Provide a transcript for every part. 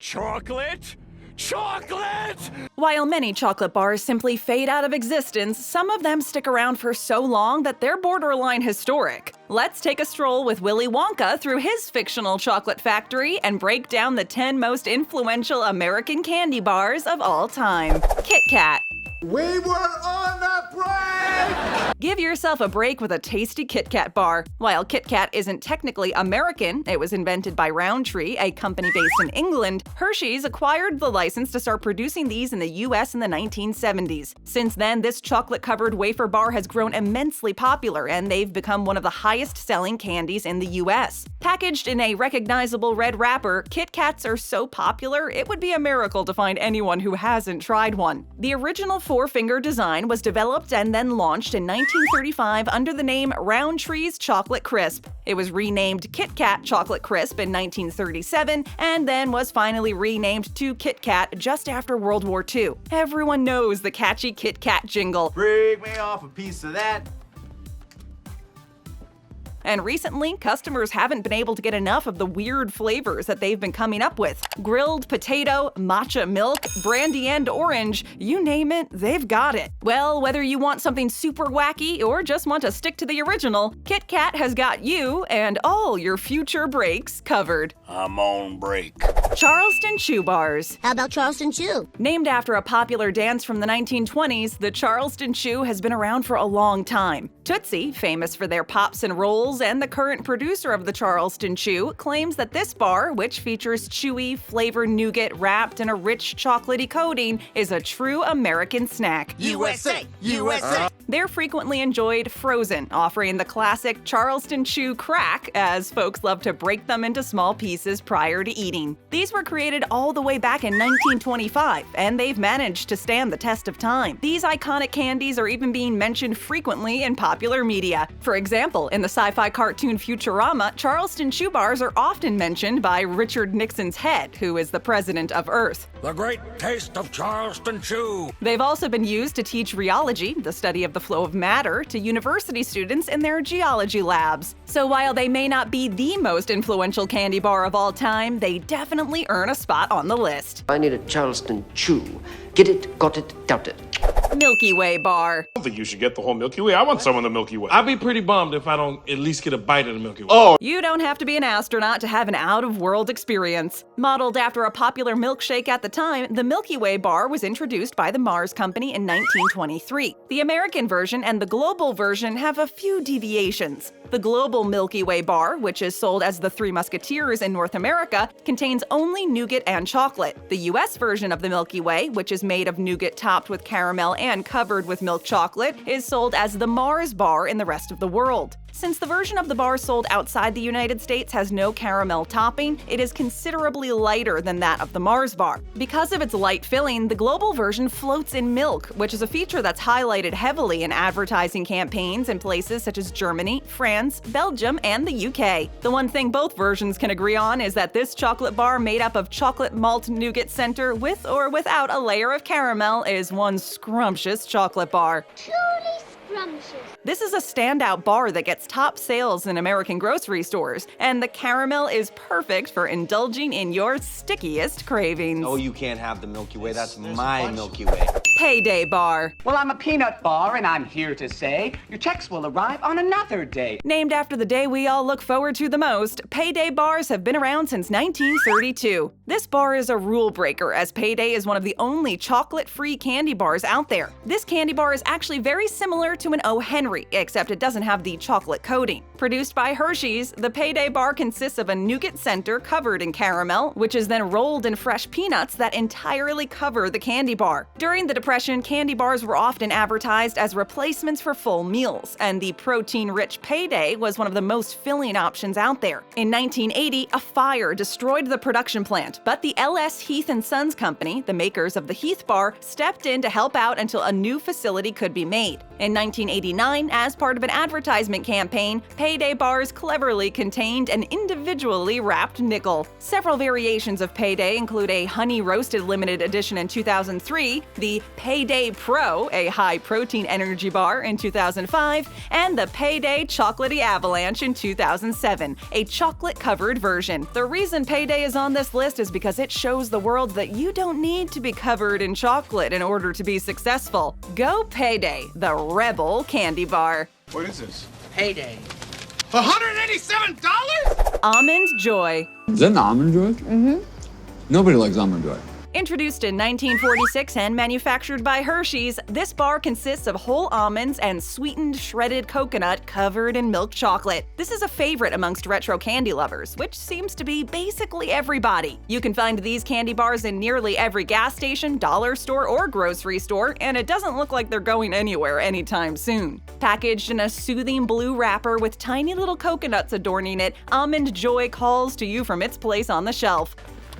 Chocolate? Chocolate! While many chocolate bars simply fade out of existence, some of them stick around for so long that they're borderline historic. Let's take a stroll with Willy Wonka through his fictional chocolate factory and break down the 10 most influential American candy bars of all time. Kit Kat. We were on a break! Give yourself a break with a tasty Kit Kat bar. While Kit Kat isn't technically American, it was invented by Roundtree, a company based in England, Hershey's acquired the license to start producing these in the US in the 1970s. Since then, this chocolate-covered wafer bar has grown immensely popular, and they've become one of the highest-selling candies in the US. Packaged in a recognizable red wrapper, Kit Kats are so popular, it would be a miracle to find anyone who hasn't tried one. The original four-finger design was developed and then launched in 1935 under the name Roundtree's Chocolate Crisp. It was renamed Kit Kat Chocolate Crisp in 1937 and then was finally renamed to Kit Kat just after World War II. Everyone knows the catchy Kit Kat jingle. Break me off a piece of that. And recently, customers haven't been able to get enough of the weird flavors that they've been coming up with. Grilled potato, matcha milk, brandy and orange, you name it, they've got it. Well, whether you want something super wacky or just want to stick to the original, Kit Kat has got you and all your future breaks covered. I'm on break. Charleston Chew Bars. How about Charleston Chew? Named after a popular dance from the 1920s, the Charleston Chew has been around for a long time. Tootsie, famous for their pops and rolls, and the current producer of the Charleston Chew, claims that this bar, which features chewy, flavored nougat wrapped in a rich chocolatey coating, is a true American snack. USA! USA! They're frequently enjoyed frozen, offering the classic Charleston Chew crack, as folks love to break them into small pieces prior to eating. These were created all the way back in 1925, and they've managed to stand the test of time. These iconic candies are even being mentioned frequently in popular media. For example, in the sci-fi cartoon Futurama, Charleston Chew Bars are often mentioned by Richard Nixon's head, who is the president of Earth. The great taste of Charleston Chew. They've also been used to teach rheology, the study of the flow of matter, to university students in their geology labs. So while they may not be the most influential candy bar of all time, they definitely earn a spot on the list. I need a Charleston Chew. Get it, got it, doubt it. Milky Way Bar. I don't think you should get the whole Milky Way. I want some of the Milky Way. I'd be pretty bummed if I don't at least get a bite of the Milky Way. You don't have to be an astronaut to have an out-of-world experience. Modeled after a popular milkshake at the time, the Milky Way Bar was introduced by the Mars Company in 1923. The American version and the global version have a few deviations. The global Milky Way Bar, which is sold as the Three Musketeers in North America, contains only nougat and chocolate. The US version of the Milky Way, which is made of nougat topped with caramel and covered with milk chocolate, is sold as the Mars Bar in the rest of the world. Since the version of the bar sold outside the United States has no caramel topping, it is considerably lighter than that of the Mars Bar. Because of its light filling, the global version floats in milk, which is a feature that's highlighted heavily in advertising campaigns in places such as Germany, France, Belgium, and the UK. The one thing both versions can agree on is that this chocolate bar made up of chocolate malt nougat center with or without a layer of caramel is one scrumptious chocolate bar. Truly scrumptious. This is a standout bar that gets top sales in American grocery stores, and the caramel is perfect for indulging in your stickiest cravings. Oh, you can't have the Milky Way. That's my Milky Way. PayDay Bar. Well, I'm a peanut bar, and I'm here to say your checks will arrive on another day. Named after the day we all look forward to the most, PayDay bars have been around since 1932. This bar is a rule breaker, as PayDay is one of the only chocolate-free candy bars out there. This candy bar is actually very similar to an O. Henry, except it doesn't have the chocolate coating. Produced by Hershey's, the PayDay bar consists of a nougat center covered in caramel, which is then rolled in fresh peanuts that entirely cover the candy bar. During the Depression, candy bars were often advertised as replacements for full meals, and the protein-rich PayDay was one of the most filling options out there. In 1980, a fire destroyed the production plant, but the L.S. Heath & Sons Company, the makers of the Heath Bar, stepped in to help out until a new facility could be made. In 1989, as part of an advertisement campaign, PayDay bars cleverly contained an individually wrapped nickel. Several variations of PayDay include a honey roasted limited edition in 2003, the PayDay Pro, a high-protein energy bar, in 2005, and the PayDay Chocolatey Avalanche in 2007, a chocolate-covered version. The reason PayDay is on this list is because it shows the world that you don't need to be covered in chocolate in order to be successful. Go PayDay, the rebel candy bar. What is this? Payday. $187? Almond Joy. Is that an Almond Joy? Mm-hmm. Nobody likes Almond Joy. Introduced in 1946 and manufactured by Hershey's, this bar consists of whole almonds and sweetened shredded coconut covered in milk chocolate. This is a favorite amongst retro candy lovers, which seems to be basically everybody. You can find these candy bars in nearly every gas station, dollar store, or grocery store, and it doesn't look like they're going anywhere anytime soon. Packaged in a soothing blue wrapper with tiny little coconuts adorning it, Almond Joy calls to you from its place on the shelf.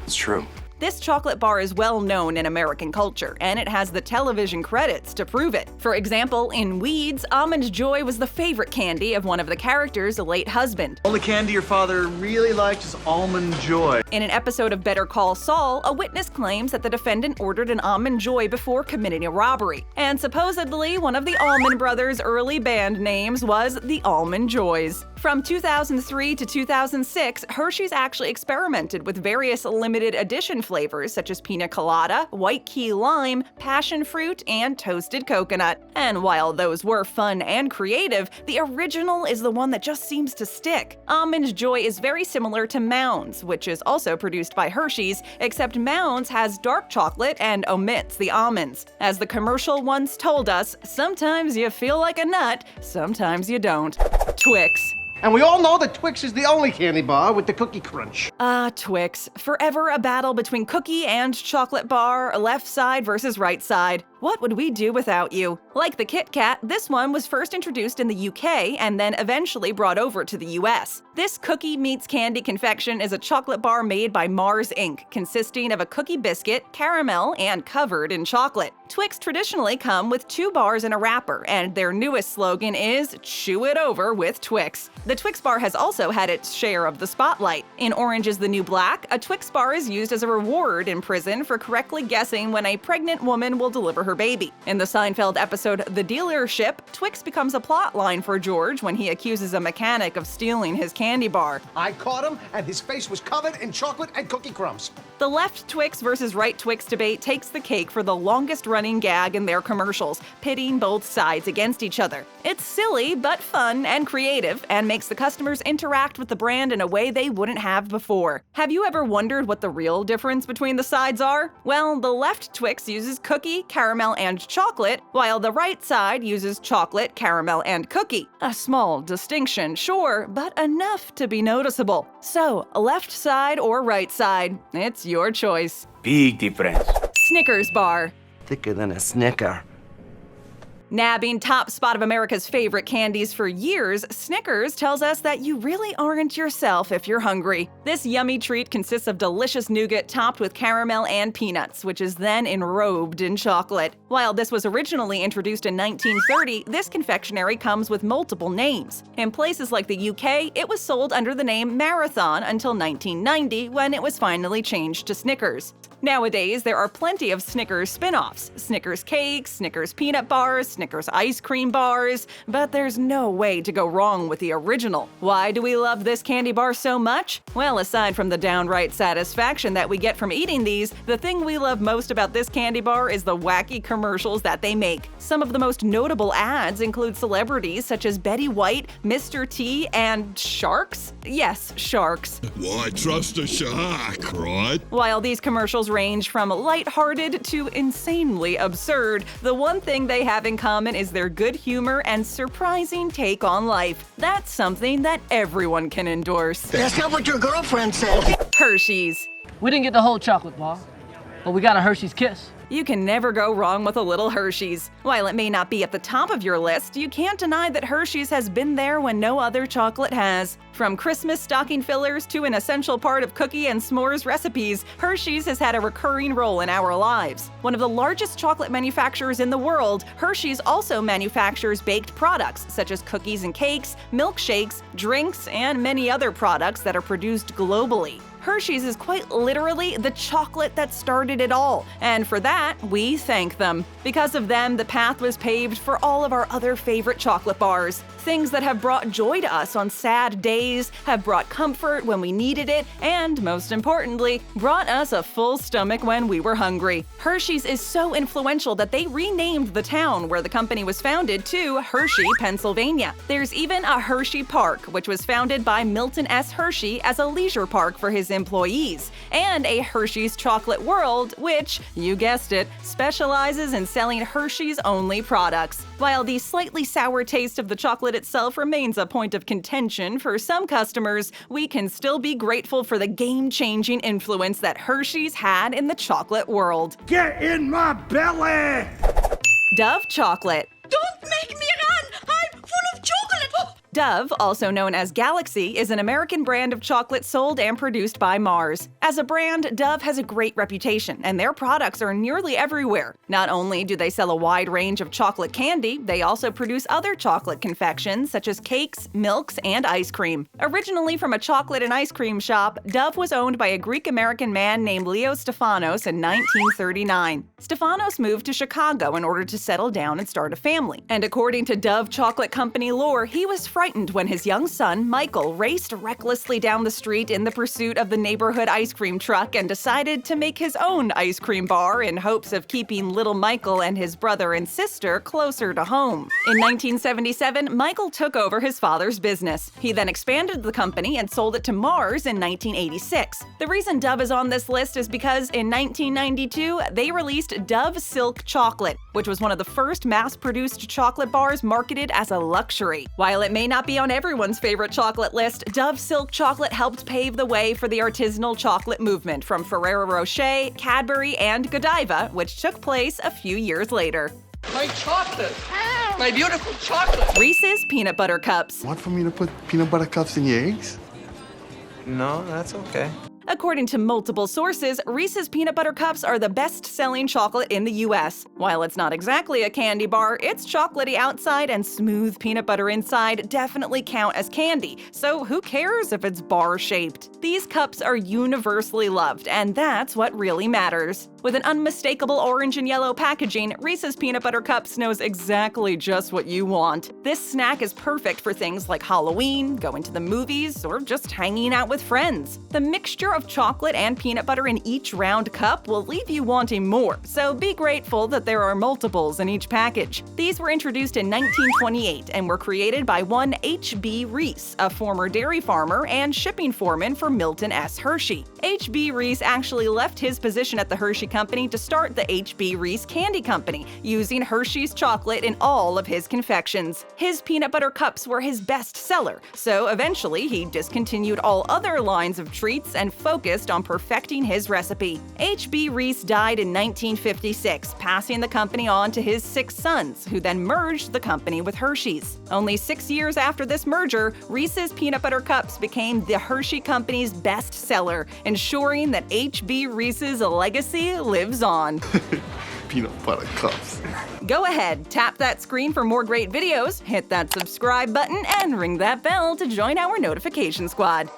It's true. This chocolate bar is well known in American culture, and it has the television credits to prove it. For example, in Weeds, Almond Joy was the favorite candy of one of the characters' late husband. Only candy your father really liked is Almond Joy. In an episode of Better Call Saul, a witness claims that the defendant ordered an Almond Joy before committing a robbery. And supposedly, one of the Allman Brothers' early band names was the Almond Joys. From 2003 to 2006, Hershey's actually experimented with various limited edition flavors such as pina colada, white key lime, passion fruit, and toasted coconut. And while those were fun and creative, the original is the one that just seems to stick. Almond Joy is very similar to Mounds, which is also produced by Hershey's, except Mounds has dark chocolate and omits the almonds. As the commercial once told us, sometimes you feel like a nut, sometimes you don't. Twix. And we all know that Twix is the only candy bar with the cookie crunch. Twix. Forever a battle between cookie and chocolate bar, left side versus right side. What would we do without you? Like the Kit Kat, this one was first introduced in the UK and then eventually brought over to the US. This cookie meets candy confection is a chocolate bar made by Mars Inc., consisting of a cookie biscuit, caramel, and covered in chocolate. Twix traditionally come with 2 bars in a wrapper, and their newest slogan is "Chew it over with Twix." The Twix bar has also had its share of the spotlight. In Orange is the New Black, a Twix bar is used as a reward in prison for correctly guessing when a pregnant woman will deliver her baby. In the Seinfeld episode The Dealership, Twix becomes a plot line for George when he accuses a mechanic of stealing his candy bar. I caught him, and his face was covered in chocolate and cookie crumbs. The left Twix versus right Twix debate takes the cake for the longest-running gag in their commercials, pitting both sides against each other. It's silly, but fun and creative, and makes the customers interact with the brand in a way they wouldn't have before. Have you ever wondered what the real difference between the sides are? Well, the left Twix uses cookie, caramel, and chocolate, while the right side uses chocolate, caramel, and cookie. A small distinction, sure, but enough to be noticeable. So, left side or right side, it's your choice. Big difference. Snickers Bar. Thicker than a Snicker. Nabbing top spot of America's favorite candies for years, Snickers tells us that you really aren't yourself if you're hungry. This yummy treat consists of delicious nougat topped with caramel and peanuts, which is then enrobed in chocolate. While this was originally introduced in 1930, this confectionery comes with multiple names. In places like the UK, it was sold under the name Marathon until 1990, when it was finally changed to Snickers. Nowadays, there are plenty of Snickers spin-offs: Snickers cakes, Snickers peanut bars, Snickers ice cream bars, but there's no way to go wrong with the original. Why do we love this candy bar so much? Well, aside from the downright satisfaction that we get from eating these, the thing we love most about this candy bar is the wacky commercials that they make. Some of the most notable ads include celebrities such as Betty White, Mr. T, and sharks? Yes, sharks. Why trust a shark, right? While these commercials range from lighthearted to insanely absurd, the one thing they have in common is their good humor and surprising take on life. That's something that everyone can endorse. That's not what your girlfriend said. Hershey's. We didn't get the whole chocolate bar, but we got a Hershey's Kiss. You can never go wrong with a little Hershey's. While it may not be at the top of your list, you can't deny that Hershey's has been there when no other chocolate has. From Christmas stocking fillers to an essential part of cookie and s'mores recipes, Hershey's has had a recurring role in our lives. One of the largest chocolate manufacturers in the world, Hershey's also manufactures baked products such as cookies and cakes, milkshakes, drinks, and many other products that are produced globally. Hershey's is quite literally the chocolate that started it all, and for that, we thank them. Because of them, the path was paved for all of our other favorite chocolate bars. Things that have brought joy to us on sad days, have brought comfort when we needed it, and most importantly, brought us a full stomach when we were hungry. Hershey's is so influential that they renamed the town where the company was founded to Hershey, Pennsylvania. There's even a Hershey Park, which was founded by Milton S. Hershey as a leisure park for his employees, and a Hershey's Chocolate World, which, you guessed it, specializes in selling Hershey's-only products. While the slightly sour taste of the chocolate itself remains a point of contention for some customers, we can still be grateful for the game-changing influence that Hershey's had in the chocolate world. Get in my belly! Dove chocolate. Don't make me run! I'm full of chocolate! Dove, also known as Galaxy, is an American brand of chocolate sold and produced by Mars. As a brand, Dove has a great reputation, and their products are nearly everywhere. Not only do they sell a wide range of chocolate candy, they also produce other chocolate confections such as cakes, milks, and ice cream. Originally from a chocolate and ice cream shop, Dove was owned by a Greek-American man named Leo Stefanos in 1939. Stefanos moved to Chicago in order to settle down and start a family. And according to Dove Chocolate Company lore, he was frightened when his young son, Michael, raced recklessly down the street in the pursuit of the neighborhood ice cream truck and decided to make his own ice cream bar in hopes of keeping little Michael and his brother and sister closer to home. In 1977, Michael took over his father's business. He then expanded the company and sold it to Mars in 1986. The reason Dove is on this list is because in 1992, they released Dove Silk Chocolate, which was one of the first mass-produced chocolate bars marketed as a luxury. While it may not be on everyone's favorite chocolate list, Dove Silk Chocolate helped pave the way for the artisanal chocolate movement from Ferrero Rocher, Cadbury, and Godiva, which took place a few years later. My chocolate! My beautiful chocolate! Reese's Peanut Butter Cups. Want for me to put peanut butter cups in your eggs? No, that's okay. According to multiple sources, Reese's Peanut Butter Cups are the best-selling chocolate in the US. While it's not exactly a candy bar, its chocolatey outside and smooth peanut butter inside definitely count as candy, so who cares if it's bar-shaped? These cups are universally loved, and that's what really matters. With an unmistakable orange and yellow packaging, Reese's Peanut Butter Cups knows exactly just what you want. This snack is perfect for things like Halloween, going to the movies, or just hanging out with friends. The mixture of chocolate and peanut butter in each round cup will leave you wanting more, so be grateful that there are multiples in each package. These were introduced in 1928 and were created by one H.B. Reese, a former dairy farmer and shipping foreman for Milton S. Hershey. H.B. Reese actually left his position at the Hershey Company to start the H.B. Reese Candy Company, using Hershey's chocolate in all of his confections. His peanut butter cups were his best seller, so eventually he discontinued all other lines of treats and focused on perfecting his recipe. H.B. Reese died in 1956, passing the company on to his 6 sons, who then merged the company with Hershey's. Only 6 years after this merger, Reese's Peanut Butter Cups became the Hershey Company's best seller, ensuring that H.B. Reese's legacy lives on. Peanut butter cups. Go ahead, tap that screen for more great videos, hit that subscribe button, and ring that bell to join our notification squad.